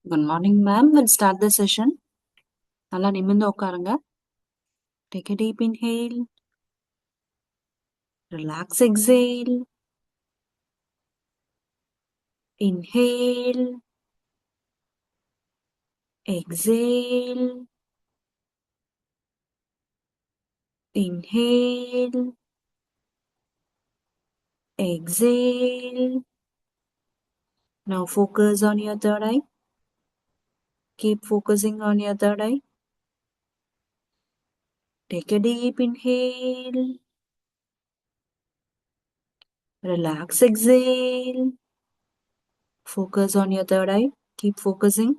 Good morning, ma'am. We'll start the session. நல்லா நிமிர்ந்து உட்காருங்க. Take a deep inhale. Relax, exhale. Inhale. Exhale. Inhale. Exhale. Now focus on your third eye. Keep focusing on your third eye. Take a deep inhale. Relax, exhale. Focus on your third eye. Keep focusing.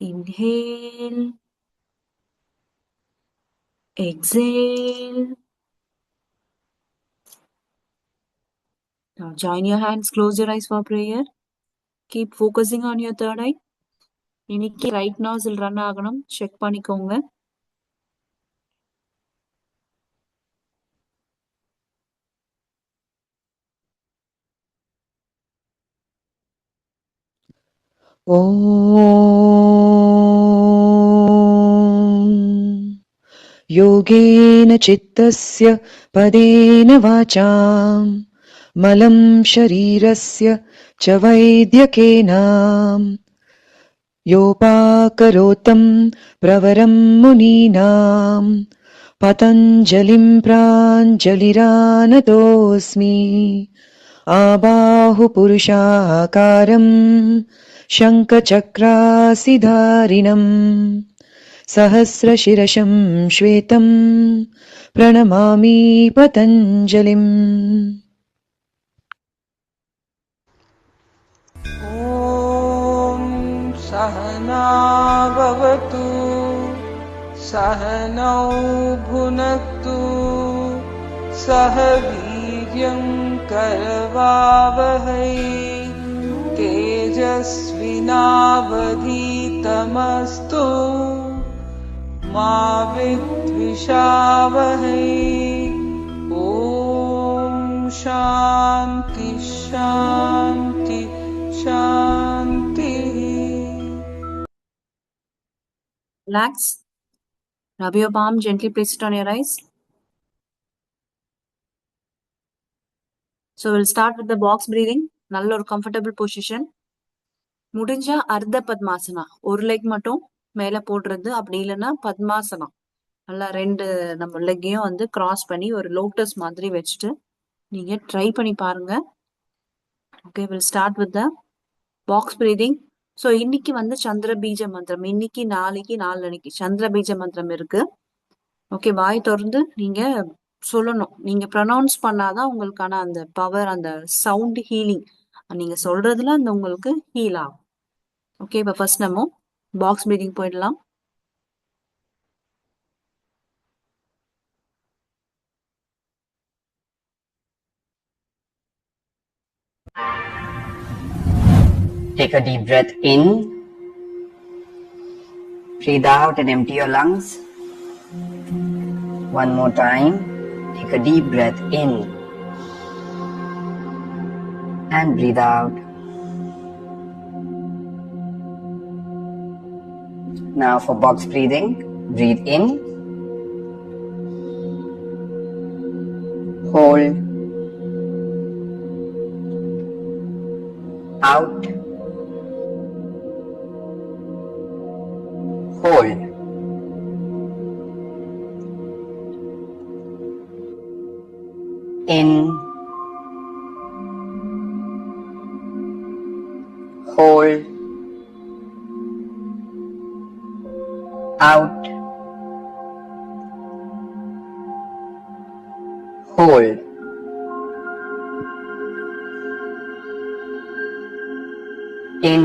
Inhale. Exhale. Now join your hands, close your eyes for prayer. Keep focusing on your third eye. இன்னைக்கு right நாசில் run ஆகணும், check பண்ணிக்கோங்க. योगेन चित्तस्य पदेन वाचां मलं शरीरस्य च वैद्यकेन योपाकरोतं प्रवरं मुनीनां पतञ्जलिं प्राञ्जलिरानतोऽस्मि आबाहुपुरुषाकारं शङ्खचक्रासिधारिणम् सहस्रशिरशं श्वेतं प्रणमामि पतञ्जलिम्। ॐ सहना भवतु सहनौ भुनक्तु सह वीर्यं करवावहै तेजस्विनावधीतमस्तु मा विद्विषावहै। ॐ शान्ति शान्ति शान्ति। Relax. Rub your palm, gently place it on your eyes. So we'll start with the box breathing. நல்ல ஒரு comfortable position. முடிஞ்சா அர்த்த பத்மாசனா, ஒரு லெக் மட்டும் மேல போடுறது, அப்படி இல்லைன்னா பத்மாசனா, நல்லா ரெண்டு நம்ம லெக்கையும் வந்து கிராஸ் பண்ணி ஒரு லோட்டஸ் மாதிரி வச்சுட்டு நீங்க ட்ரை பண்ணி பாருங்க. Okay, will start with the box breathing. So இன்னைக்கு வந்து சந்திர பீஜ மந்திரம், இன்னைக்கு நாளைக்கு நாளன்னைக்கு சந்திர பீஜ மந்திரம் இருக்கு. ஓகே, வாய் திறந்து நீங்க சொல்லணும். நீங்க ப்ரொனவுன்ஸ் பண்ணாதான் உங்களுக்கான அந்த பவர், அந்த சவுண்ட் ஹீலிங் நீங்க சொல்றதுல அந்த உங்களுக்கு ஹீல் ஆகும். ஓகே, இப்போ ஃபர்ஸ்ட் நம்ம பாக்ஸ் பிரீதிங் போயிடலாம். Take a deep breath in, breathe out and empty your lungs. One more time, take a deep breath in and breathe out. Now for box breathing, breathe in, hold, out, hold, in, hold, out, hold, in,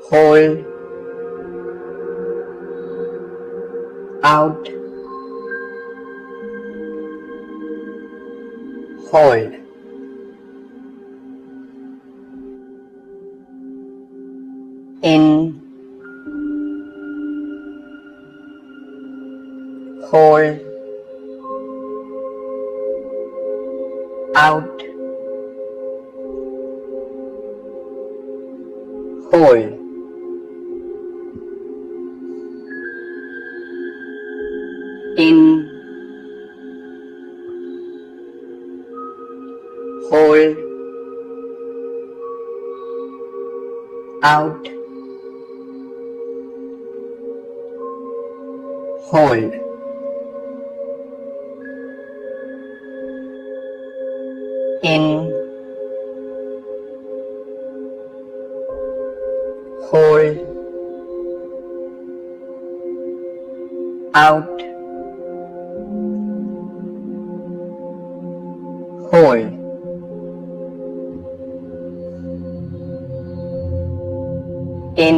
hold, out, hold, in, hold, out, hold, in, hold, out, hold, in, hold, out, hold, in,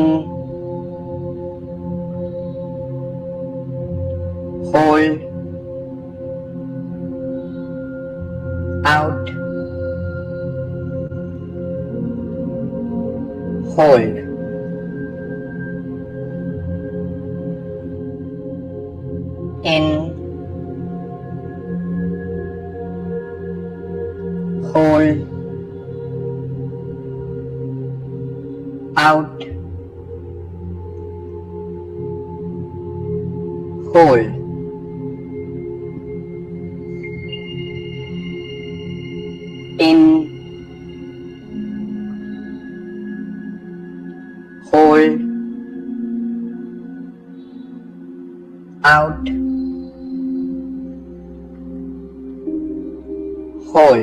hold, out, hold, in, hold, out, hold, in, hold, out,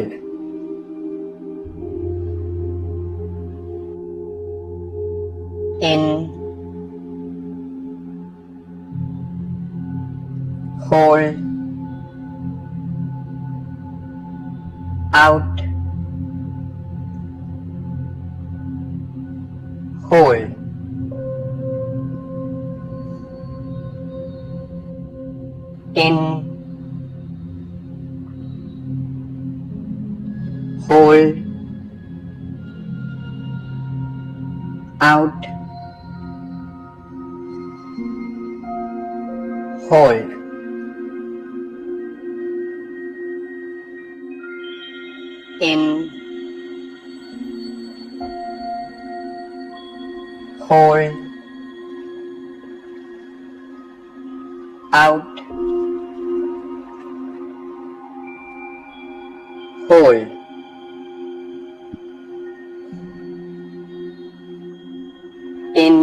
hold, in, hold, out, hold, in, hold, out, hold, in, hold, out, hold, in,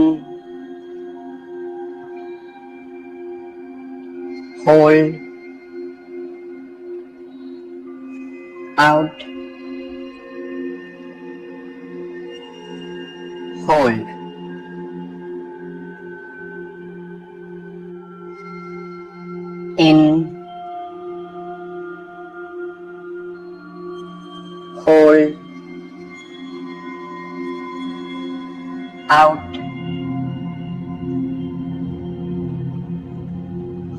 hold, out, hold, in, hold, out,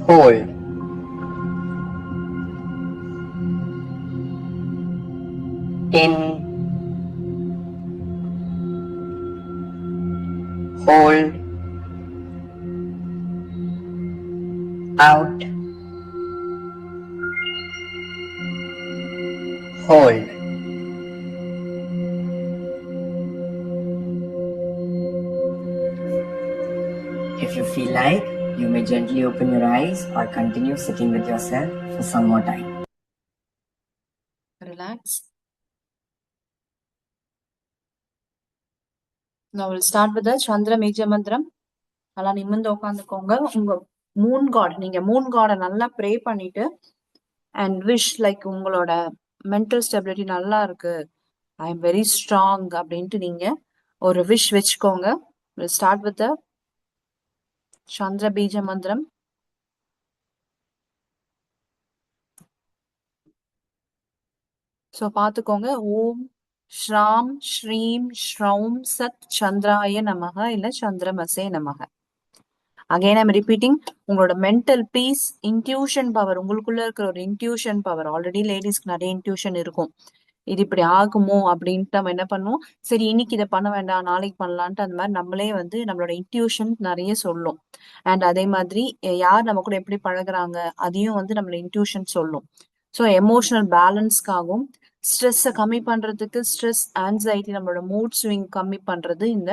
hold, in, hold, out, hold. If you feel like, you may gently open your eyes or continue sitting with yourself for some more time. Relax. Now we'll start with the Chandra Meja Mantram. நல்லா நிமிர்ந்து உட்காந்துக்கோங்க. உங்க Moon God, நீங்க Moon காடை நல்லா pray பண்ணிட்டு and wish like உங்களோட mental stability நல்லா இருக்கு, ஐ எம் வெரி ஸ்ட்ராங் அப்படின்ட்டு நீங்க ஒரு விஷ் வச்சுக்கோங்க. வில் ஸ்டார்ட் வித் த சந்திர பீஜ மந்திரம். ஸோ பார்த்துக்கோங்க. ஓம் ஸ்ராம் ஸ்ரீம் ஸ்ரௌம் சத் சந்திராய நமக இல்ல சந்திரமசே நமக. அகைன் ஐம் ரிப்பீட்டிங், உங்களோட மென்டல் பீஸ், இன்ட்யூஷன் பவர், உங்களுக்குள்ள இருக்கிற ஒரு இன்ட்யூஷன் பவர். ஆல்ரெடி லேடிஸ்க்கு நிறைய இன்ட்யூஷன் இருக்கும், இது இப்படி ஆகுமோ அப்படின்ட்டு நம்ம என்ன பண்ணுவோம், சரி இன்னைக்கு இதை பண்ண வேண்டாம் நாளைக்கு பண்ணலான்ட்டு அந்த மாதிரி நம்மளே வந்து நம்மளோட இன்ட்யூஷன் நிறைய சொல்லும். அண்ட் அதே மாதிரி யார் நம்ம கூட எப்படி பழகுறாங்க அதையும் வந்து நம்மளோட இன்ட்யூஷன் சொல்லும். ஸோ எமோஷனல் பேலன்ஸ்க்காகவும் ஸ்ட்ரெஸ்ஸை கம்மி பண்றதுக்கு, ஸ்ட்ரெஸ் ஆன்சைட்டி நம்மளோட மூட் ஸ்விங் கம்மி பண்றது இந்த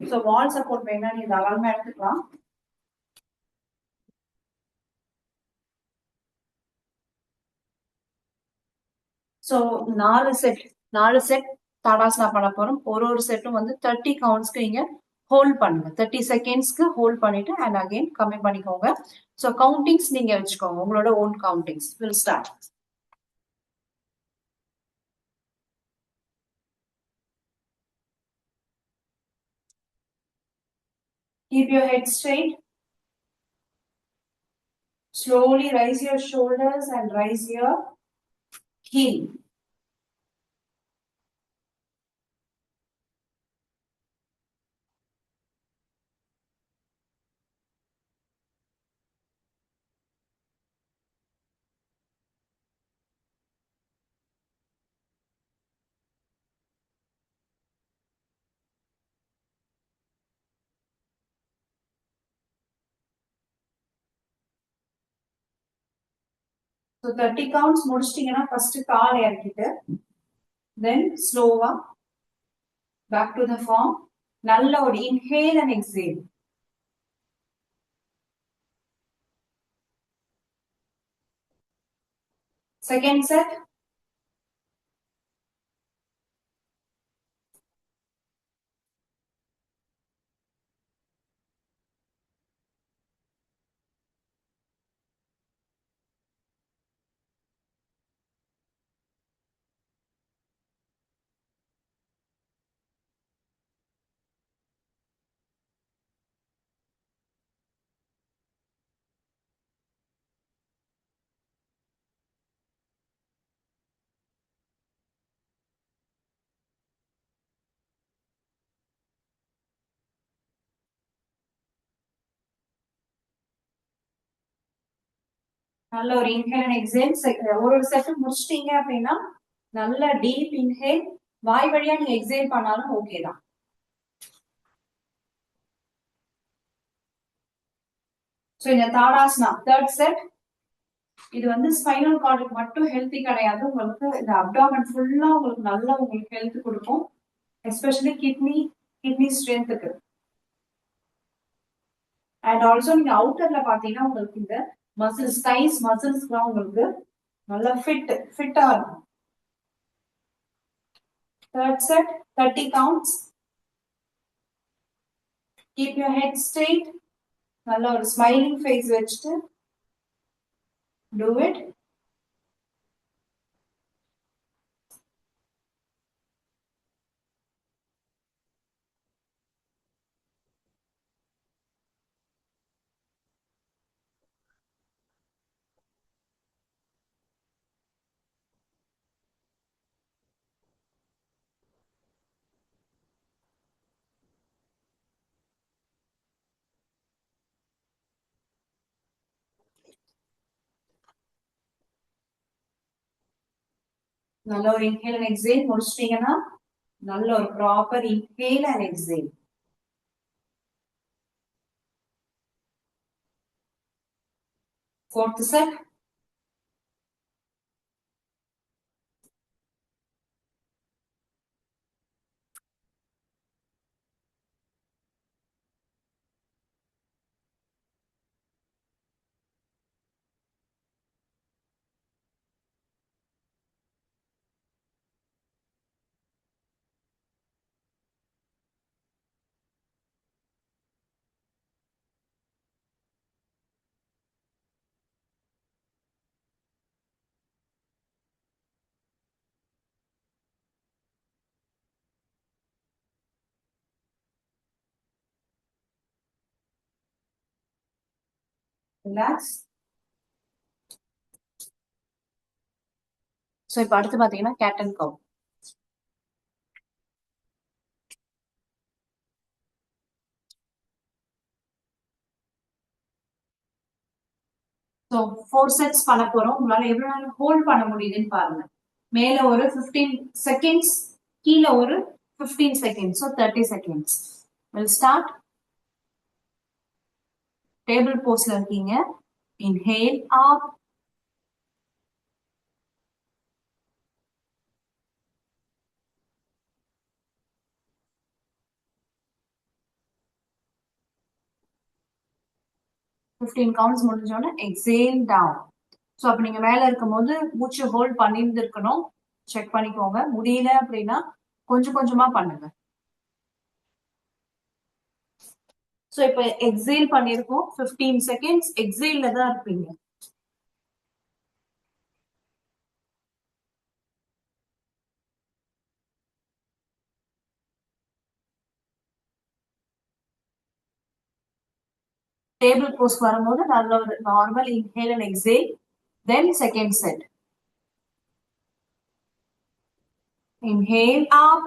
ஸோ வால் சப்போர்ட் வேணா நீ தாராளமா எடுத்துக்கலாம். ஸோ 4 செட் தாடாசனா பண்ண போறோம். ஒரு செட்டும் வந்து 30 கவுண்ட்ஸ்க்கு நீங்க ஹோல்ட் பண்ணுங்க. 30 செகண்ட்ஸ்க்கு ஹோல்ட் பண்ணிட்டு அண்ட் அகைன் கம்மி பண்ணிக்கோங்க. ஸோ கவுண்டிங்ஸ் நீங்க வச்சுக்கோங்க, உங்களோட own countings. Will start. Keep your head straight. Slowly raise your shoulders and raise your heel. So 30 counts முடிச்சிட்டீங்கன்னா ஃபர்ஸ்ட் கால் இறக்கிட்டு then ஸ்லோவா back to the form. நல்ல ஒரு inhale and exhale. Second set. நல்ல ஒரு இன்ஹேல் அண்ட் எக்ஸேல். ஒரு set முடிச்சிட்டீங்க அப்படின்னா நல்ல டீப் இன்ஹேல், வாய் வழியா நீங்க எக்ஸேல் பண்ணாலும் ஓகே தான். ஸோ இந்த தாடாஸ்னா தேர்ட் செட். இது வந்து ஸ்பைனல் கார்டுக்கு மட்டும் ஹெல்த்தி கிடையாது, உங்களுக்கு இந்த அப்டாமன் ஃபுல்லா உங்களுக்கு நல்ல உங்களுக்கு ஹெல்த் கொடுக்கும். எஸ்பெஷலி கிட்னி ஸ்ட்ரென்த்துக்கு. அண்ட் ஆல்சோ நீங்க அவுட்டர்ல பாத்தீங்கன்னா உங்களுக்கு இந்த மசில்ஸ் தைஸ் மசில்ஸ்லாம் உங்களுக்கு நல்லா ஃபிட்டா இருக்கும். Third set, 30 counts. Keep your head straight. நல்ல ஒரு ஸ்மைலிங் ஃபேஸ் வச்சுட்டு do it. நல்ல ஒரு இன்ஹேல் அண்ட் எக்ஸேல் முடிச்சிட்டீங்கன்னா நல்ல ஒரு proper inhale and exhale. Fourth set. Relax. So இப்போ அடுத்து பாத்தீங்கன்னா cat and cow. So 4 sets பண்ண போறோம். உங்களால எவ்வளவு நேரம் ஹோல்ட் பண்ண முடியுதுன்னு பாருங்க. மேல ஒரு 15 செகண்ட்ஸ், கீழே ஒரு 15 seconds. So 30 seconds. Will start. Table போஸ்ல இருக்கீங்க. Inhale up. 15 கவுண்ட்ஸ் முடிஞ்சோடனே எக்ஸேல் டவுன். ஸோ அப்போ நீங்க மேல இருக்கும் போது மூச்சு ஹோல்ட் பண்ணிட்டு இருக்கணும். செக் பண்ணிக்கோங்க. முடியல அப்படின்னா கொஞ்சம் கொஞ்சமா பண்ணுங்க. ஸோ இப்போ எக்ஸேல் பண்ணிருக்கோம். 15 செகண்ட்ஸ் எக்ஸேல்ல தான் இருப்பீங்க. டேபிள் போஸ் வரும்போது நல்ல ஒரு normal inhale and exhale. Then second set. Inhale up.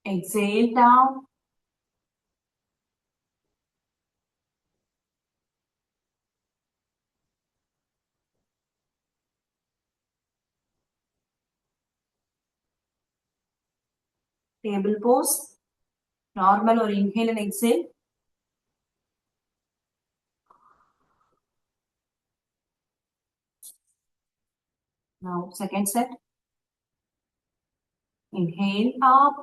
Exhale down. Table pose. Normal or inhale and exhale. Now second set. Inhale up.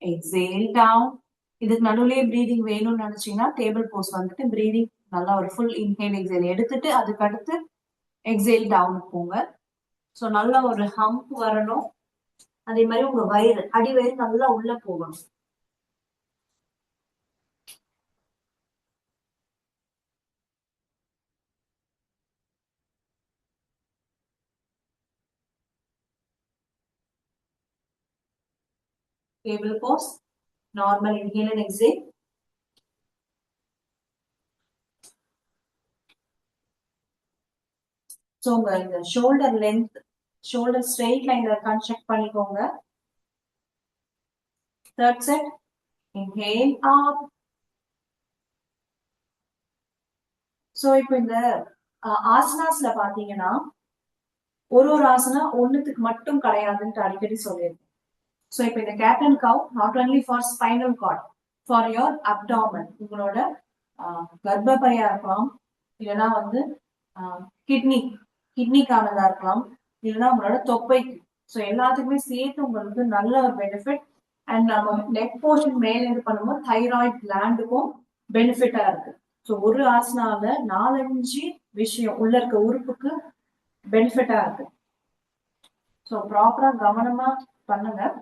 Exhale down. இதுக்கு நடுவுலயே பிரீதிங் வேணும்னு நினைச்சீங்கன்னா டேபிள் போஸ் வந்துட்டு பிரீதிங் நல்லா ஒரு ஃபுல் இன்ஹேல் எக்ஸேல் எடுத்துட்டு அதுக்கு அடுத்து exhale down போங்க. ஸோ நல்ல ஒரு ஹம்ப் வரணும். அதே மாதிரி உங்க வயிறு அடி வயிறு நல்லா உள்ள போகணும். Table pose. Normal inhale and exhale. So உங்க இந்த ஷோல்டர் லென்த், ஷோல்டர் ஸ்ட்ரெயிட் லைன்ல இருக்கான்னு செக் பண்ணிக்கோங்க. Third set. இன்ஹேல் அப். ஸோ இப்போ இந்த ஆசனாஸ்ல பாத்தீங்கன்னா ஒரு ஆசனா ஒண்ணுத்துக்கு மட்டும் கிடையாதுன்னு அடிக்கடி சொல்லியிருக்கேன். ஸோ இப்போ இந்த cat and cow not only for spinal cord, for your abdomen, உங்களோட கர்ப்பப்பையா இருக்கலாம், இல்லைன்னா வந்து கிட்னிக்கானதா இருக்கலாம், இல்லைன்னா உங்களோட தொப்பைக்கு. ஸோ எல்லாத்துக்குமே சேர்த்து உங்களுக்கு நல்ல ஒரு பெனிஃபிட். அண்ட் நம்ம நெக் போர்ஷன் மேல இது பண்ணும்போது தைராய்டு கிளாண்டுக்கும் பெனிஃபிட்டா இருக்கு. ஸோ ஒரு ஆசனால 4-5 விஷயம் உள்ள இருக்க உறுப்புக்கு பெனிஃபிட்டா இருக்கு. ஸோ ப்ராப்பரா கவனமா பண்ணுங்க.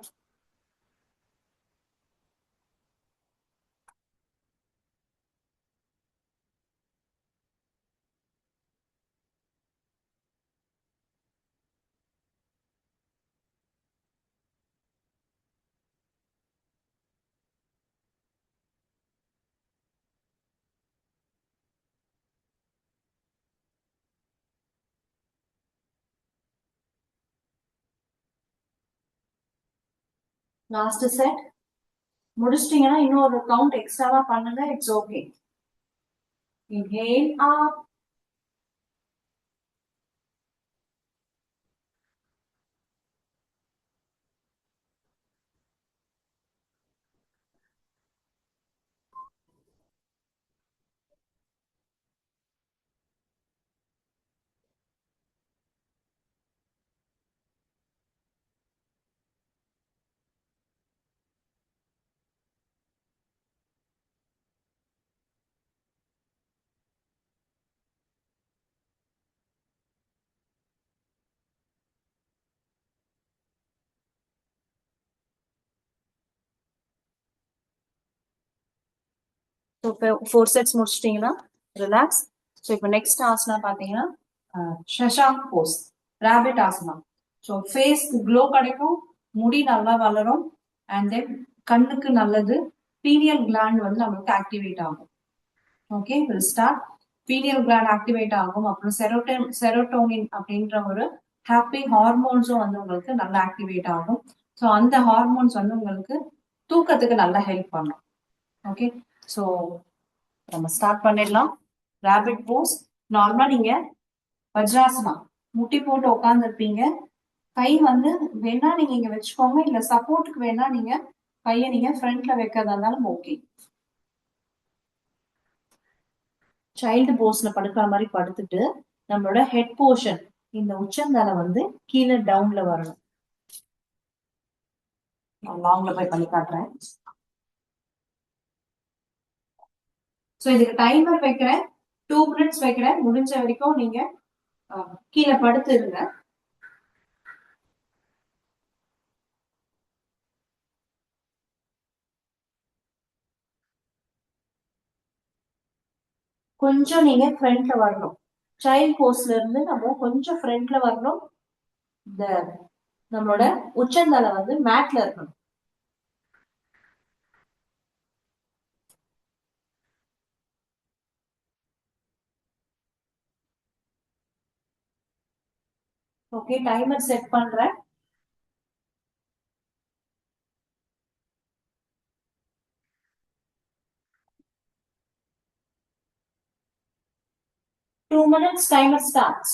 லாஸ்ட் செட் முடிச்சிட்டீங்கன்னா இன்னொரு கவுண்ட் எக்ஸ்ட்ராவா பண்ணுங்க. It's okay. Inhale up. So இப்போ 4 செட்ஸ் முடிச்சிட்டிங்கன்னா ரிலாக்ஸ். ஸோ இப்போ நெக்ஸ்ட் ஆசனா பார்த்தீங்கன்னா ஷஷாங்க் போஸ், ராபிட் ஆசனா. ஸோ ஃபேஸ்க்கு க்ளோ கிடைக்கும், முடி நல்லா வளரும், அண்ட் தென் கண்ணுக்கு நல்லது. பீனியல் கிளாண்ட் வந்து நம்மளுக்கு ஆக்டிவேட் ஆகும். Okay, will start. Pineal gland activate ஆகும். அப்புறம் செரோட்டோனின் அப்படின்ற ஒரு ஹாப்பி ஹார்மோன்ஸும் வந்து உங்களுக்கு நல்லா ஆக்டிவேட் ஆகும். ஸோ அந்த ஹார்மோன்ஸ் வந்து உங்களுக்கு தூக்கத்துக்கு நல்லா ஹெல்ப் பண்ணும். ஓகே, ஸோ நம்ம ஸ்டார்ட் பண்ணிடலாம். ரேபிட் போஸ். நார்மலா நீங்க வஜ்ராசனா முட்டி போட்டு உட்கார்ந்து இருப்பீங்க. கை வந்து வேணா நீங்க இங்க வச்சுக்கோங்க, இல்ல சப்போர்ட்டுக்கு வேணா நீங்க கையை நீங்க ஃப்ரண்ட்ல வைக்கிறதா இருந்தாலும் ஓகே. சைல்டு போஸ்ல படுக்கிற மாதிரி படுத்துட்டு நம்மளோட ஹெட் போர்ஷன் இந்த உச்சந்தலை வந்து கீழே டவுன்ல வரணும். நான் லாங்ல போய் பண்ணி காட்டுறேன். சோ இதுக்கு டைமர் வைக்கிறேன், 2 minutes வைக்கிறேன். முடிஞ்ச வரைக்கும் நீங்க கீழே படுத்து இருங்க. கொஞ்சம் நீங்க ஃப்ரண்ட்ல வரணும். சைல்ட் போஸ்ல இருந்து நம்ம கொஞ்சம் ஃப்ரண்ட்ல வரணும். இந்த நம்மளோட உச்சந்தலை வந்து மேட்ல இருக்கணும். ஓகே, டைமர் செட் பண்றேன். Two minutes timer starts.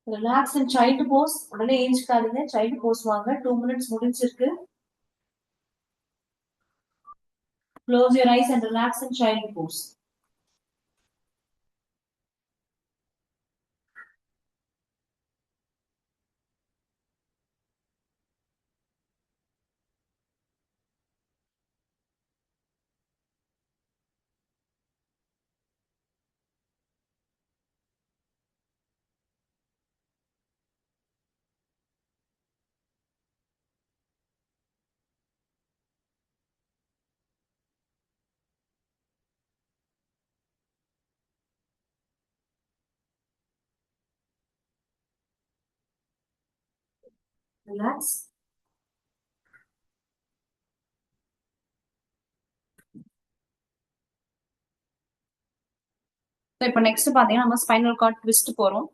Relax and child pose. உடனே ஏஞ்சிக்காதீங்க, சைல்டு போஸ் வாங்க. 2 minutes முடிஞ்சிருக்கு. Close your eyes and relax and child pose. Relax. இப்போ நெக்ஸ்ட் பாத்தீங்கன்னா நம்ம ஸ்பைனல் கார்ட் ட்விஸ்ட் போறோம்.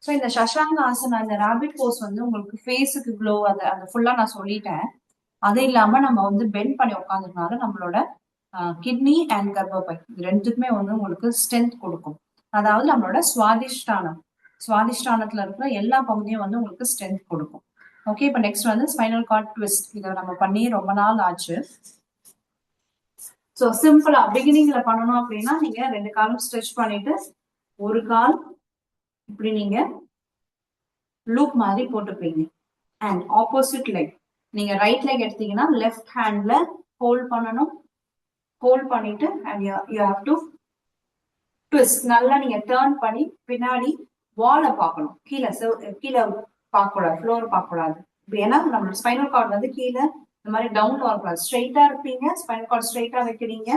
ஸோ இந்த சஷாங்க ஆசனா, இந்த ராபிட் போஸ் வந்து உங்களுக்கு ஃபேஸுக்கு க்ளோ, அதை ஃபுல்லா நான் சொல்லிட்டேன். அது இல்லாம நம்ம வந்து பெண்ட் பண்ணி உட்காந்துருக்கனால நம்மளோட கிட்னி அண்ட் கர்ப்பப்பை இது ரெண்டுக்குமே வந்து உங்களுக்கு ஸ்ட்ரென்த் கொடுக்கும். அதாவது நம்மளோட சுவாதிஷ்டானத்துல இருக்கிற எல்லா பகுதியும் வந்து உங்களுக்கு ஸ்ட்ரென்த் கொடுக்கும். ஓகே, இப்போ நெக்ஸ்ட் வந்து ஸ்பைனல் கார்ட் ட்விஸ்ட். இதை நம்ம பண்ணி ரொம்ப நாள் ஆச்சு. ஸோ சிம்பிளா பிகினிங்ல பண்ணணும் அப்படின்னா நீங்க 2 காலும் ஸ்ட்ரெச் பண்ணிட்டு ஒரு கால் இப்படி நீங்க லூப் மாதிரி போட்டுப்பீங்க. அண்ட் ஆப்போசிட் லெக், நீங்க ரைட் லெக் எடுத்தீங்கன்னா லெஃப்ட் ஹேண்ட்ல ஹோல்ட் பண்ணணும். ஹோல்ட் பண்ணிட்டு and you have to twist. நல்லா நீங்க டேர்ன் பண்ணி பின்னாடி வாலை பார்க்கணும். கீழே பார்க்க கூடாது, ஃப்ளோர் பார்க்க கூடாது. ஏன்னா நம்ம ஸ்பைனல் கார்டு வந்து கீழே இந்த மாதிரி டவுன் வரக்கூடாது. ஸ்ட்ரைட்டா இருப்பீங்க, ஸ்பைனல் கார்டு ஸ்ட்ரைட்டா வைக்கிறீங்க.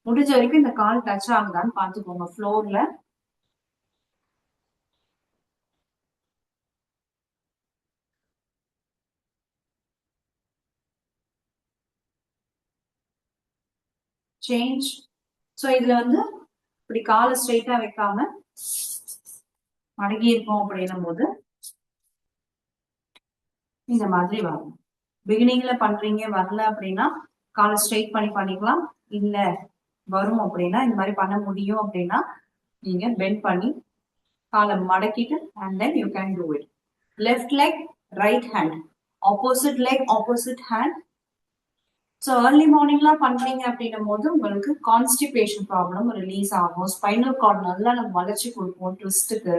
முடிஞ்ச வரைக்கும் இந்த கால் டச் ஆகுதான்னு பார்த்துக்கோங்க ஃப்ளோர்ல. சேஞ்ச். ஸோ இதுல வந்து இப்படி காலை ஸ்ட்ரைட்டா வைக்காம மடங்கி இருக்கும் அப்படின்னும் போது இந்த மாதிரி வரும். பிகினிங்ல பண்றீங்க வரல அப்படின்னா காலை ஸ்ட்ரைட் பண்ணி பண்ணிக்கலாம். இல்ல வரும் அப்படின்னா இந்த மாதிரி பண்ண முடியும் அப்படின்னா நீங்க பெண்ட் பண்ணி காலை மடக்கிட்டு and then you can do it. Left leg right hand, opposite leg opposite hand. So early மார்னிங்லாம் பண்றீங்க அப்படின்னும் போது உங்களுக்கு கான்ஸ்டிபேஷன் ப்ராப்ளம் ரிலீஸ் ஆகும். ஸ்பைனல் கார்டு நல்லா நம்ம வளர்ச்சி கொடுப்போம் ட்விஸ்ட்டுக்கு.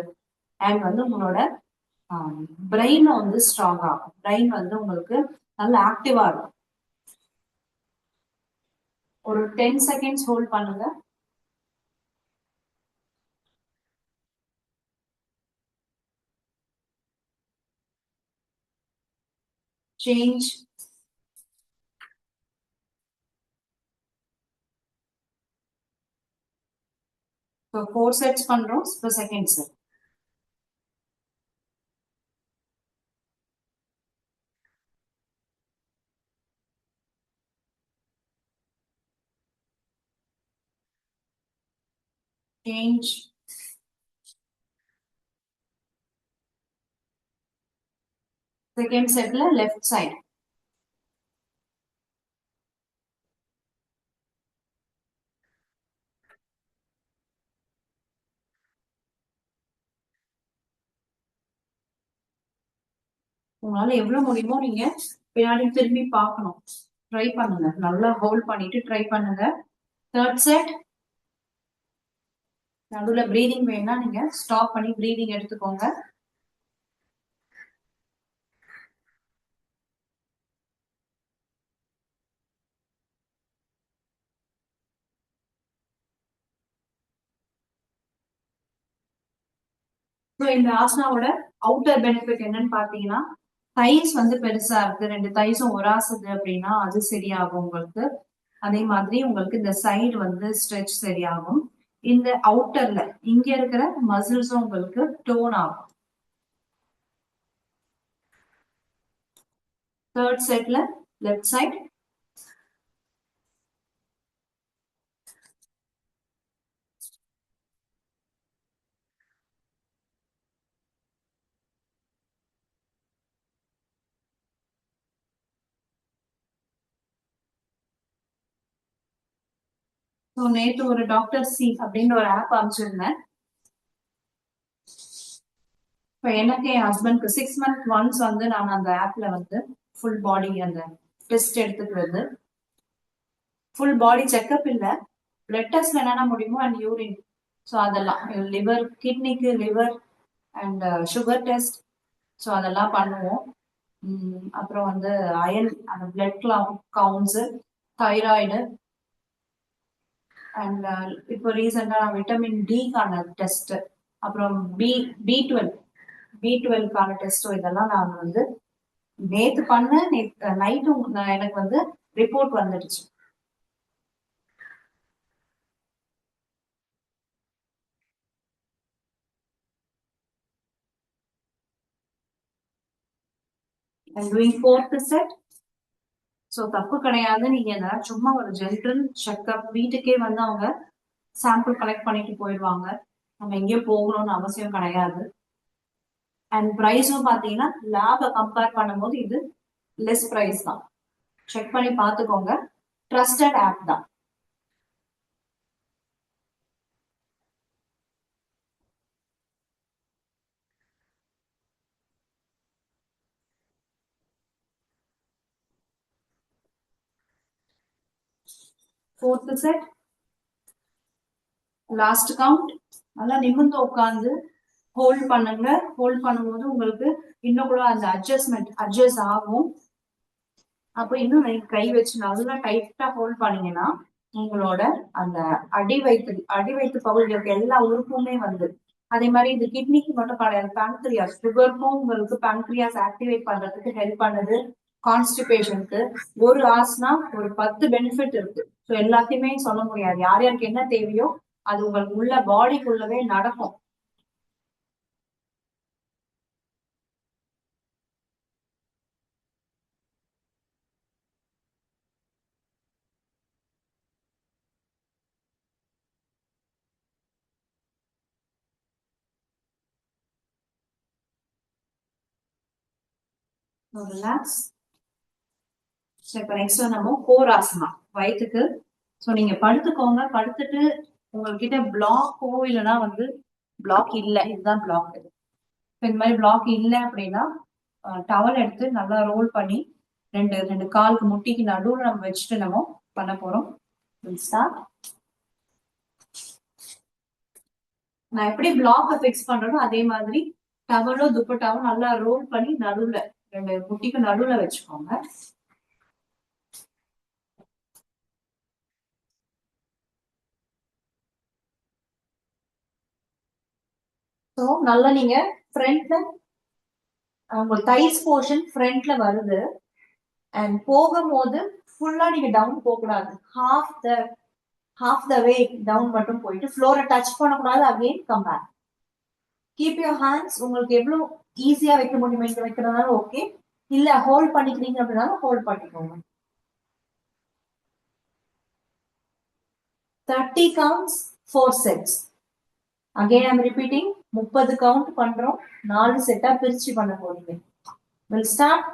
அண்ட் வந்து உங்களோட பிரெயின் வந்து ஸ்ட்ராங் ஆகும். பிரெயின் வந்து உங்களுக்கு நல்ல ஆக்டிவா இருக்கும். ஒரு 10 செகண்ட்ஸ் ஹோல்ட் பண்ணுங்க. சேஞ்ச். ஸோ 4 செட்ஸ் பண்றோம் per second set. Change. Second setல left side. உங்களால எவ்வளவு முடியுமோ நீங்க பின்னாடி திரும்பி பார்க்கணும். ட்ரை பண்ணுங்க. நல்லா ஹோல்ட் பண்ணிட்டு ட்ரை பண்ணுங்க. Third set. நடுவுல பிரீதிங் வேணா நீங்க ஸ்டாப் பண்ணி பிரீதிங் எடுத்துக்கோங்க. ஸோ இந்த ஆசனாவோட அவுட்டர் பெனிஃபிட் என்னன்னு பாத்தீங்கன்னா, தைஸ் வந்து பெருசா இருக்கு, 2 தைஸும் ஒராசுது அப்படின்னா அது சரியாகும் உங்களுக்கு. அதே மாதிரி உங்களுக்கு இந்த சைடு வந்து ஸ்ட்ரெச் சரியாகும். இந்த அவுட்டர்ல இங்க இருக்கிற மசில்ஸும் உங்களுக்கு டோன் ஆகும். தேர்ட் செட்ல லெஃப்ட் சைட். ஸோ நேற்று ஒரு டாக்டர் சி அப்படின்ற ஒரு ஆப் அமைச்சிருந்தேன். இப்போ எனக்கு என் ஹஸ்பண்ட்க்கு 6 month ஒன்ஸ் வந்து நான் அந்த ஆப்ல வந்து ஃபுல் பாடி அந்த டெஸ்ட் எடுத்துக்கிறது. ஃபுல் பாடி செக்அப் இல்லை, பிளட் டெஸ்ட் என்னென்ன முடியுமோ அண்ட் யூரின். ஸோ அதெல்லாம் லிவர், கிட்னிக்கு liver and sugar test. So அதெல்லாம் பண்ணுவோம். அப்புறம் வந்து அயன், அந்த பிளட் கவுண்ட்ஸு, தைராய்டு அண்ட் இப்போ ரீசெண்டா விட்டமின் டிக்கான டெஸ்ட், அப்புறம் பி12க்கான டெஸ்ட். இதெல்லாம் நான் வந்து நேத்து பண்ண நைட்டு எனக்கு வந்து ரிப்போர்ட் வந்துடுச்சு. I'm doing 4th set. So தப்பு கிடையாது. நீங்க ஏதாவது சும்மா ஒரு ஜென்ரல் செக்அப், வீட்டுக்கே வந்து அவங்க சாம்பிள் கலெக்ட் பண்ணிட்டு போயிடுவாங்க. நம்ம எங்கேயோ போகணும்னு அவசியம் கிடையாது. அண்ட் ப்ரைஸும் பாத்தீங்கன்னா லேபை கம்பேர் பண்ணும்போது இது லெஸ் ப்ரைஸ் தான். செக் பண்ணி பார்த்துக்கோங்க. ட்ரஸ்டட் ஆப் தான். Fourth set, last count. நல்லா நிமிர்ந்து உட்காந்து ஹோல்ட் பண்ணுங்க. ஹோல்ட் பண்ணும்போது உங்களுக்கு இன்னும் கூட அந்த அட்ஜஸ்ட் ஆகும். அப்போ இன்னும் கை வச்சு நல்லா டைட்டா ஹோல்ட் பண்ணீங்கன்னா உங்களோட அந்த அடி வயிற்று பகுதியில் இருக்க எல்லா உறுப்புமே வந்து. அதே மாதிரி இது கிட்னிக்கு மட்டும் கிடையாது, பேன்க்ரியாஸ் சுகருக்கும் உங்களுக்கு பேன்க்ரியாஸ் ஆக்டிவேட் பண்றதுக்கு ஹெல்ப் பண்ணுது. கான்ஸ்டிபேஷனுக்கு ஒரு ஆசனா ஒரு 10 பெனிஃபிட் இருக்கு. ஸோ எல்லாத்தையுமே சொல்ல முடியாது, யார் யாருக்கு என்ன தேவையோ அது உங்களுக்கு உள்ள பாடிக்குள்ளவே நடக்கும். ரிலாக்ஸ். இப்ப நெக்ஸ்ட் நம்ம கோர் ஆசனா வயிற்றுக்கு. ஸோ நீங்க படுத்துக்கோங்க, படுத்துட்டு உங்ககிட்ட பிளாக்கோ இல்லைன்னா வந்து பிளாக் இல்லை, இதுதான் பிளாக். இந்த மாதிரி பிளாக் இல்லை அப்படின்னா டவல் எடுத்து நல்லா ரோல் பண்ணி ரெண்டு ரெண்டு காலுக்கு முட்டிக்கு நடுவில் நம்ம வச்சுட்டு நம்ம பண்ண போறோம். நான் எப்படி பிளாக்க ஃபிக்ஸ் பண்றேனோ அதே மாதிரி டவலோ துப்பட்டாவோ நல்லா ரோல் பண்ணி நடுவுல ரெண்டு முட்டிக்கு நடுவுல வச்சுக்கோங்க. ஸோ நல்லா நீங்க ஃப்ரண்ட்ல உங்க தைஸ் போர்ஷன் ஃப்ரண்ட்ல வருது. அண்ட் போகும்போது ஃபுல்லா நீங்க டவுன் போக கூடாது, half the way டவுன் மட்டும் போயிட்டு ஃப்ளோரை டச் பண்ணக்கூடாது. Again come back. Keep your hands உங்களுக்கு எவ்வளவு ஈஸியா வைக்க முடியும் இங்க வைக்கிறதுனால ஓகே, இல்ல ஹோல்ட் பண்ணிக்கிறீங்க அப்படின்னாலும் ஹோல்ட் பண்ணிக்கோங்க. 30 counts 4 sets. Again I'm repeating, 30 count பண்றோம், 4 செட்டா பிரிச்சு பண்ண போறீங்க. We'll start.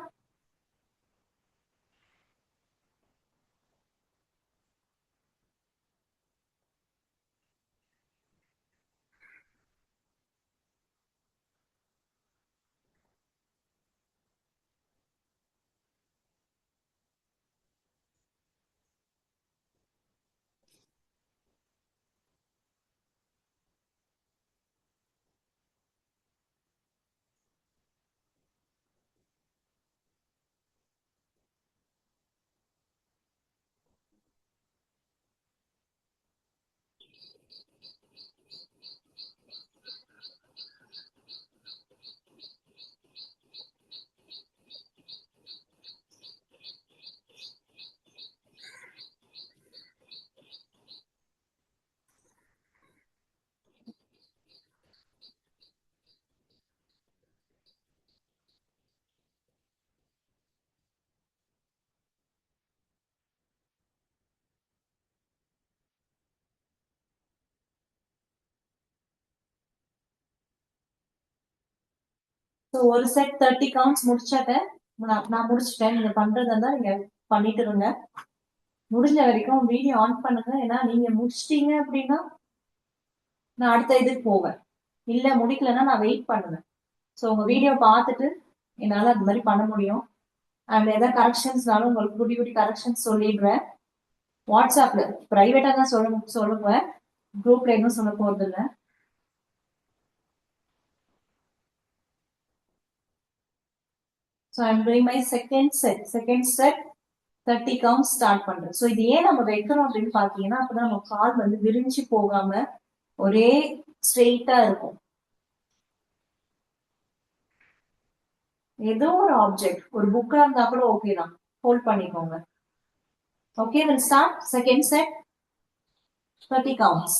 ஸோ ஒரு செட் 30 கவுண்ட்ஸ் முடிச்சிட்டேன். நான் முடிச்சிட்டேன். நீங்க பண்றதா இருந்தா நீங்க பண்ணிட்டு இருங்க. முடிஞ்ச வரைக்கும் வீடியோ ஆன் பண்ணுங்க. ஏன்னா நீங்க முடிச்சிட்டீங்க அப்படின்னா நான் அடுத்த இதுக்கு போவேன், இல்ல முடிக்கலன்னா நான் வெயிட் பண்ணுவேன். ஸோ உங்க வீடியோ பார்த்துட்டு என்னால அது மாதிரி பண்ண முடியும். அண்ட் ஏதாவது கரெக்ஷன்ஸ்னாலும் உங்களுக்கு குட்டி குட்டி கரெக்ஷன்ஸ் சொல்லிடுவேன். வாட்ஸ்அப்ல பிரைவேட்டா தான் சொல்லுவேன், குரூப்ல எதுவும் சொல்ல போறது இல்லை. So I'm doing my second set 30 count start பண்றேன். ஸோ இது ஏன் நம்ம வைக்கிறோம் அப்படின்னு பாத்தீங்கன்னா அப்பதான் நம்ம கால் வந்து விரிஞ்சு போகாம ஒரே ஸ்ட்ரெயிட்டா இருக்கும். ஏதோ ஒரு ஆப்ஜெக்ட், ஒரு புக்கா இருந்தா கூட ஓகே தான், ஹோல்ட் பண்ணிக்கோங்க. Okay, will start second set 30 counts.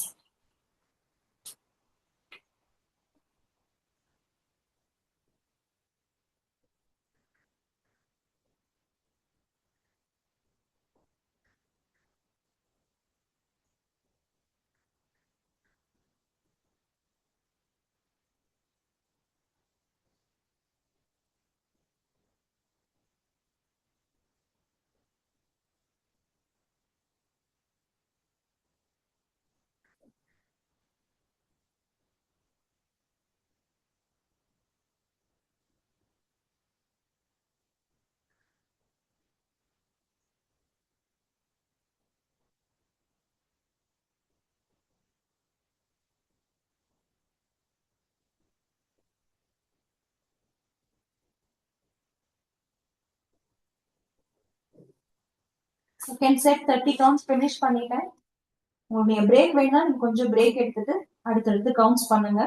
Second set 30 counts finish பண்ணிட்டேன். உங்களுக்கு பிரேக் வேணா நீங்க கொஞ்சம் பிரேக் எடுத்துட்டு அடுத்தடுத்து கவுண்ட்ஸ் பண்ணுங்க.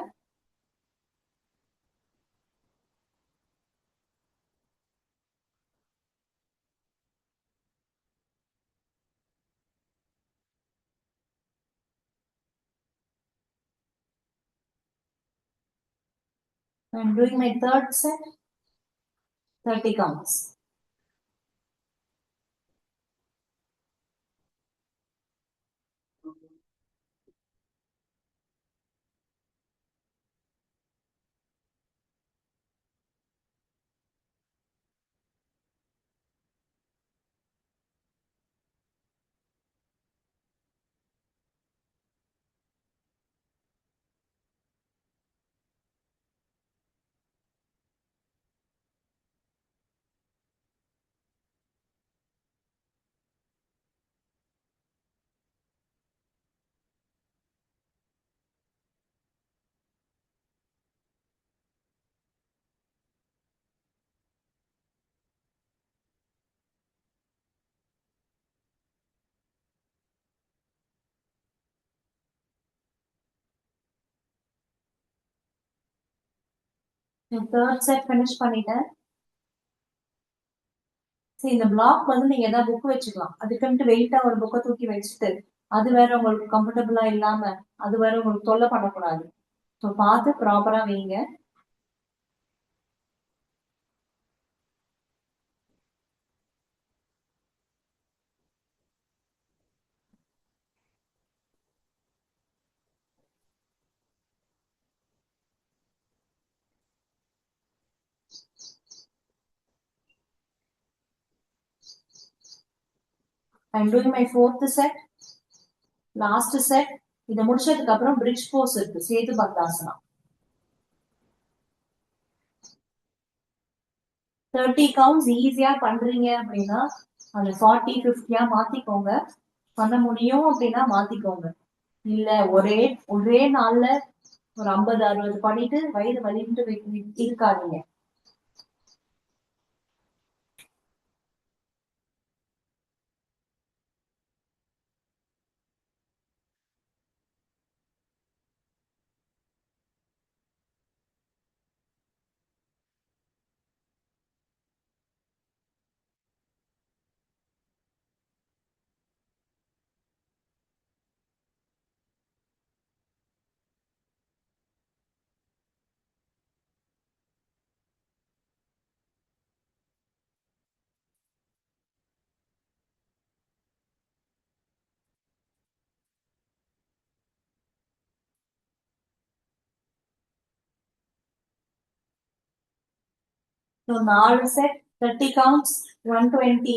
I'm doing my third set, 30 counts. Third set finish பண்ணிட்டேன். சரி, இந்த பிளாக் வந்து நீங்க ஏதாவது புக் வச்சுக்கலாம். அதுக்குன்ட்டு வெயிட்டா ஒரு புக்கை தூக்கி வச்சுட்டு அது வேற உங்களுக்கு கம்ஃபர்டபுளா இல்லாம அது வேற உங்களுக்கு தொல்லை பண்ணக்கூடாது. ஸோ பார்த்து ப்ராப்பரா வைங்க. I'm doing my fourth set, last set. இதை முடிச்சதுக்கு அப்புறம் பிரிட்ஜ் போஸ் இருக்கு, சேது பந்தாசனா. 30 கவுண்ட்ஸ் ஈஸியா பண்றீங்க அப்படின்னா அது 40 50 மாத்திக்கோங்க. பண்ண முடியும் அப்படின்னா மாத்திக்கோங்க. இல்ல ஒரே ஒரே நாள்ல ஒரு 50 60 பண்ணிட்டு வயிறு வலிட்டு இருக்காதீங்க. ஸோ 4 செட் 30 கவுண்ட்ஸ் 120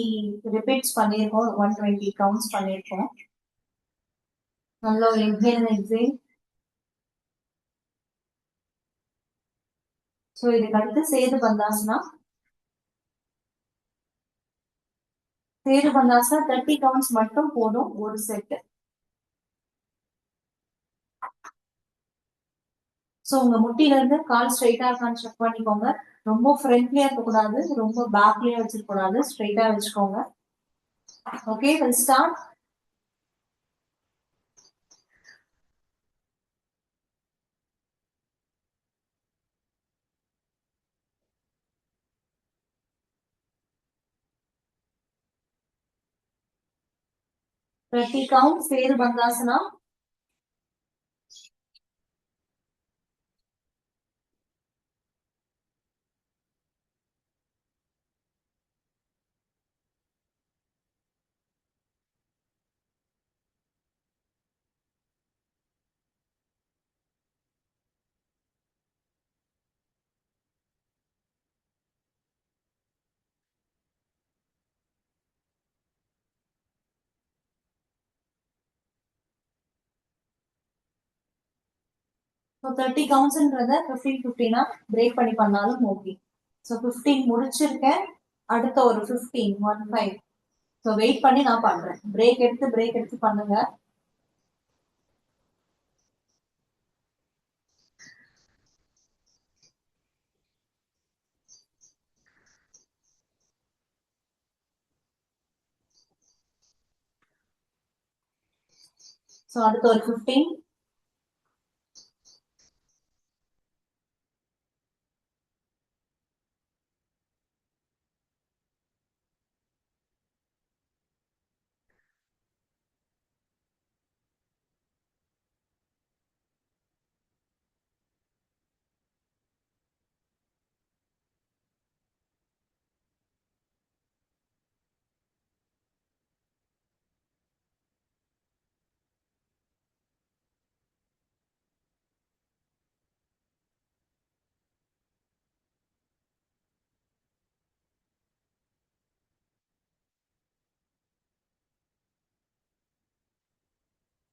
ரிப்பீட்ஸ் பண்ணியிருக்கோம். 120 கவுண்ட்ஸ் பண்ணியிருக்கோம். நல்ல ஒரு இன்ஹேல் எக்ஸேல். ஸோ இதுக்கு அடுத்து சேது பந்தாசனா. சேது பந்தாசனா 30 கவுண்ட்ஸ் மட்டும் போதும் ஒரு செட். ஸோ உங்க முட்டில இருந்து கால் ஸ்ட்ரைட்டா இருக்கான்னு செக் பண்ணிக்கோங்க. ரொம்ப ஃப்ரண்ட்லியா இருக்கக்கூடாது, ரொம்ப பேக்லயே வச்சிருக்க கூடாது, ஸ்ட்ரைட்டா வச்சுக்கோங்க. Okay, will start. Thirty count, Sedu Bandasana. So 30 counts ன்றத 15 break பண்ணி பண்ணாலும் ஓகே. So 15 முடிச்சிருக்கேன். அடுத்த ஒரு 15. So வெயிட் பண்ணி நான் பண்றேன். பிரேக் எடுத்து பண்ணுங்க. ஸோ அடுத்து ஒரு 15.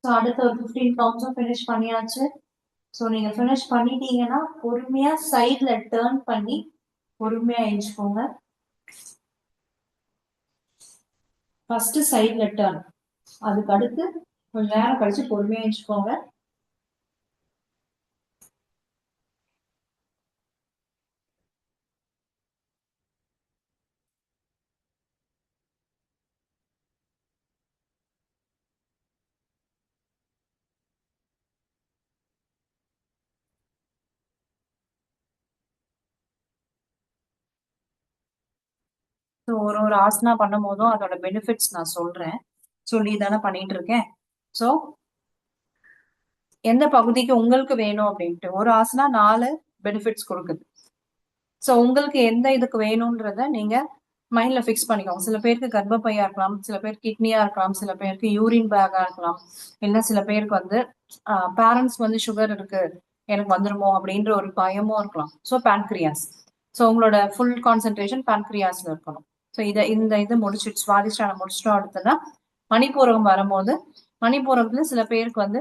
ஸோ அடுத்த ஒரு 15 கவுண்ட்ஸும் ஃபினிஷ் பண்ணியாச்சு. ஸோ நீங்க ஃபினிஷ் பண்ணிட்டீங்கன்னா பொறுமையா சைட்ல டேர்ன் பண்ணி பொறுமையா எஞ்சிக்கோங்க. ஃபர்ஸ்ட் சைட்ல டேர்ன், அதுக்கு அடுத்து கொஞ்ச நேரம் கழிச்சு பொறுமையா எஞ்சிக்கோங்க. ஸோ ஒரு ஒரு ஆசனா பண்ணும் போதும் அதோட பெனிஃபிட்ஸ் நான் சொல்றேன். சொல்லி தானே பண்ணிட்டு இருக்கேன். ஸோ எந்த பகுதிக்கு உங்களுக்கு வேணும் அப்படின்ட்டு ஒரு ஆசனா 4 பெனிஃபிட்ஸ் கொடுக்குது. ஸோ உங்களுக்கு எந்த இதுக்கு வேணும்ன்றத நீங்க மைண்ட்ல ஃபிக்ஸ் பண்ணிக்கோங்க. சில பேருக்கு கர்ப்பப்பையா இருக்கலாம், சில பேர் கிட்னியா இருக்கலாம், சில பேருக்கு யூரின் பேக்கா இருக்கலாம், இல்ல சில பேருக்கு வந்து பேரண்ட்ஸ் வந்து சுகர் இருக்கு எனக்கு வந்துருமோ அப்படின்ற ஒரு பயமும் இருக்கலாம். ஸோ பேன்க்ரியாஸ், ஸோ உங்களோட ஃபுல் கான்சென்ட்ரேஷன் பேன்க்ரியாஸ்ல இருக்கணும். ஸோ இந்த இது முடிச்சுட்டு சுவாதிஷ்டானம் முடிச்சிட்டோம். அடுத்ததான் மணிப்பூரகம் வரும்போது மணிப்பூரகத்துல சில பேருக்கு வந்து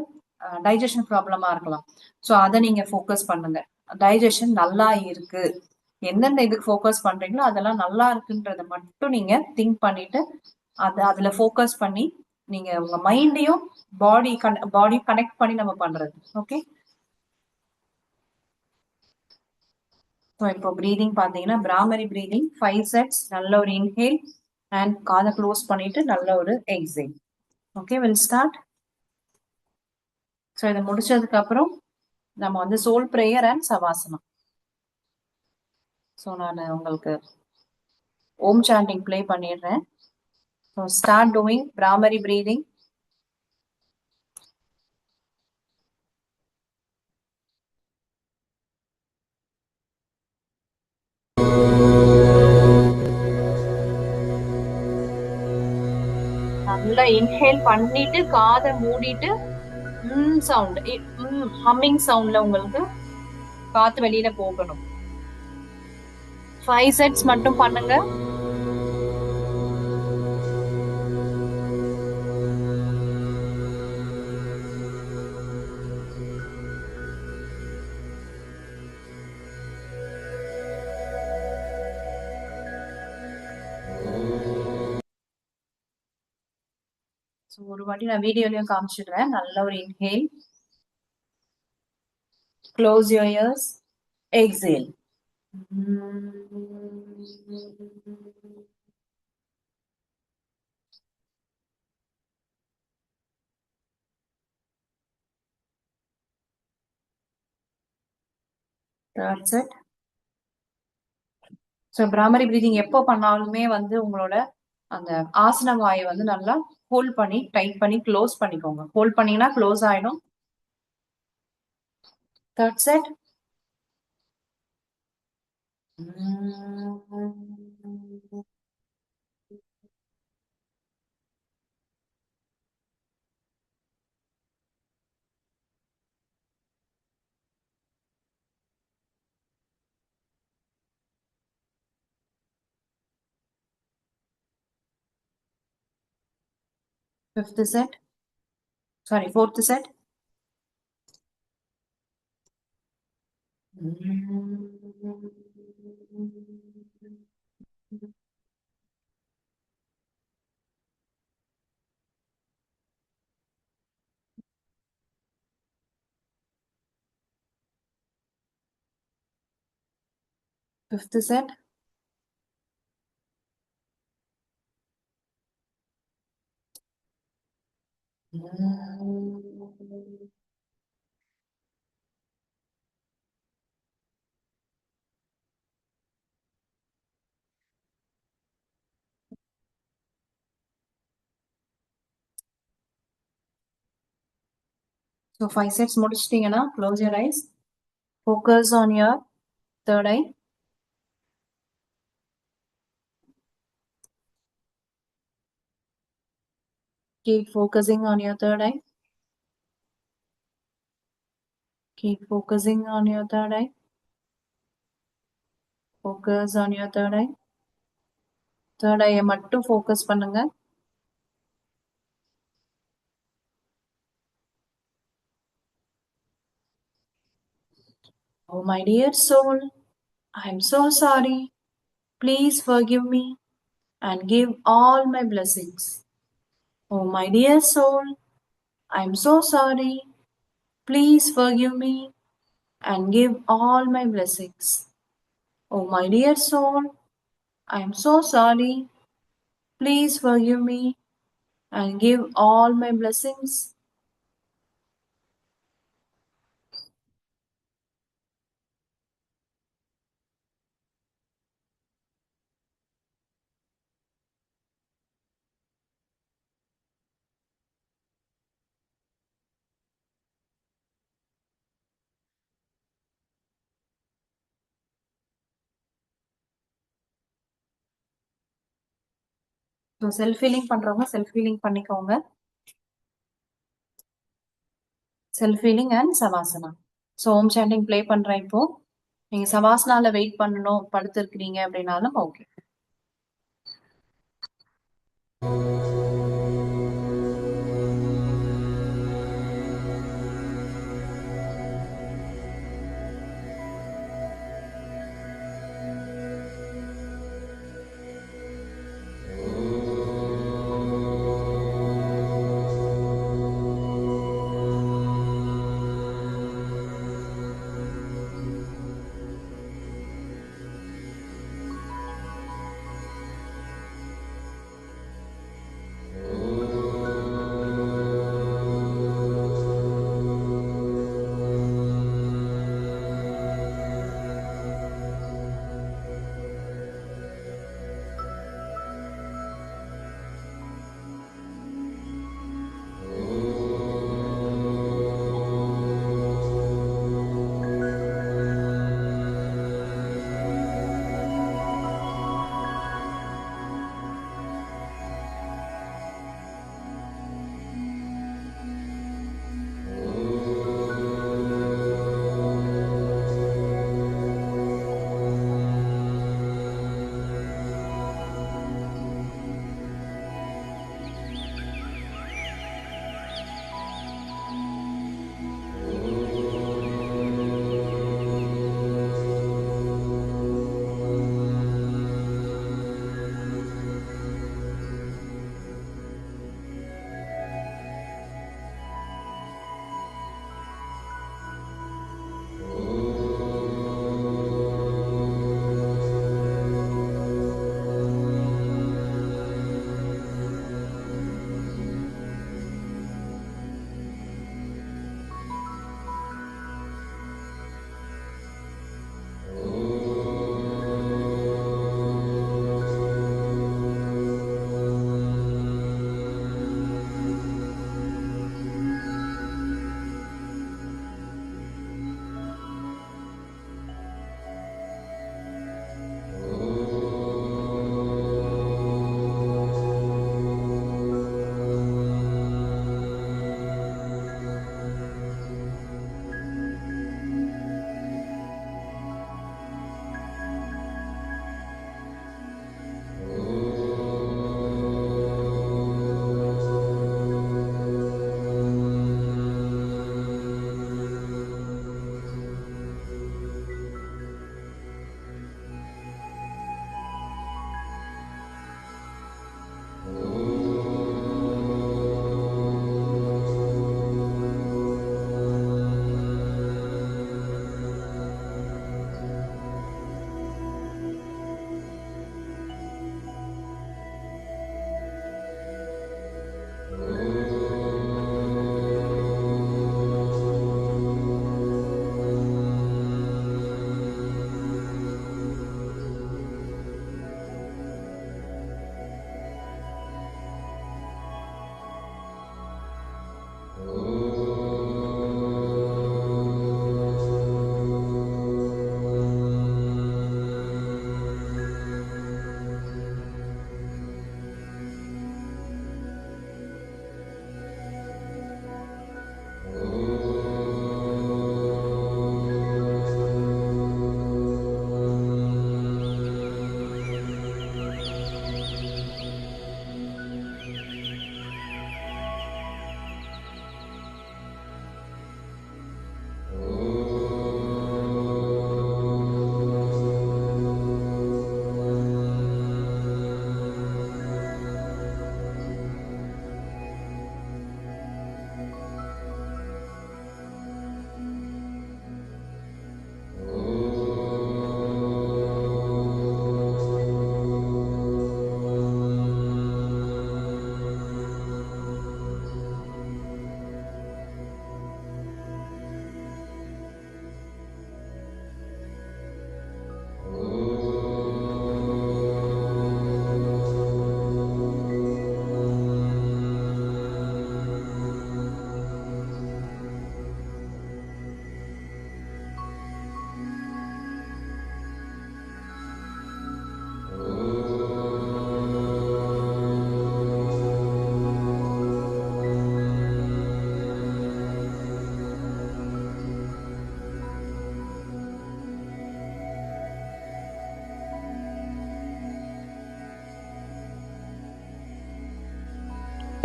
டைஜஷன் ப்ராப்ளமா இருக்கலாம். ஸோ அதை நீங்க ஃபோக்கஸ் பண்ணுங்க. டைஜஷன் நல்லா இருக்கு, எந்தெந்த இதுக்கு ஃபோக்கஸ் பண்றீங்களோ அதெல்லாம் நல்லா இருக்குன்றத மட்டும் நீங்க திங்க் பண்ணிட்டு அதுல ஃபோக்கஸ் பண்ணி நீங்க உங்க மைண்டையும் பாடி கனெக்ட் பண்ணி நம்ம பண்றது. ஓகே, ஸோ இப்போ ப்ரீதிங் பாத்தீங்கன்னா பிராமரி ப்ரீதிங் 5 செட்ஸ். நல்ல ஒரு இன்ஹேல் அண்ட் காதை க்ளோஸ் பண்ணிட்டு நல்ல ஒரு exhale. Okay, will start. So இதை முடிச்சதுக்கு அப்புறம் நம்ம வந்து சோல் பிரேயர் அண்ட் சவாசனம். ஸோ நான் உங்களுக்கு ஓம் சாண்டிங் ப்ளே பண்ணிடுறேன். So start doing bhramari breathing. நல்லா இன்ஹேல் பண்ணிட்டு காதை மூடிட்டு சவுண்ட் ஹம்மிங் சவுண்ட்ல உங்களுக்கு காத்து வெளியில போகணும். 5 செட்ஸ் மட்டும் பண்ணுங்க. ஒரு வாட்டி நான் வீடியோலயும் காமிச்சிடுறேன். நல்ல ஒரு inhale, close your ears, exhale. That's it. So bhramari breathing எப்போ பண்ணாலுமே வந்து உங்களோட அந்த ஆசன வாயை வந்து நல்லா ஹோல்ட் பண்ணி டைட் பண்ணி க்ளோஸ் பண்ணிக்கோங்க. ஹோல்ட் பண்ணீங்கன்னா க்ளோஸ் ஆயிடும். That's it. 5th set. Sorry, 4th set. Fifth set. So 5 sets முடிச்சிட்டீங்கன்னா close your eyes. Focus on your third eye. Keep focusing on your third eye. Keep focusing on your third eye. Focus on your third eye. Third eye மட்டும் focus பண்ணுங்க. Oh my dear soul, I am so sorry. Please forgive me and give all my blessings. Oh my dear soul, I am so sorry. Please forgive me and give all my blessings. Oh my dear soul, I am so sorry. Please forgive me and give all my blessings. So self healing பண்றவங்க self healing பண்ணிக்கோங்க. Self healing and Savasana. So Om chanting play பண்றேன் இப்போ. நீங்க சவாசனால wait பண்ணணும் படுத்திருக்கிறீங்க அப்படின்னாலும் okay.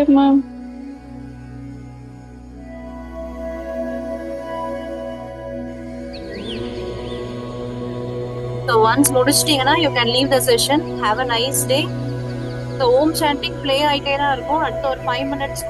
Ma'am. So once முடிச்சிட்டீங்கன்னா you can leave the session. Have a nice day. So Om chanting play ஆயிட்டே தான் இருக்கும். அடுத்த ஒரு 5 minutes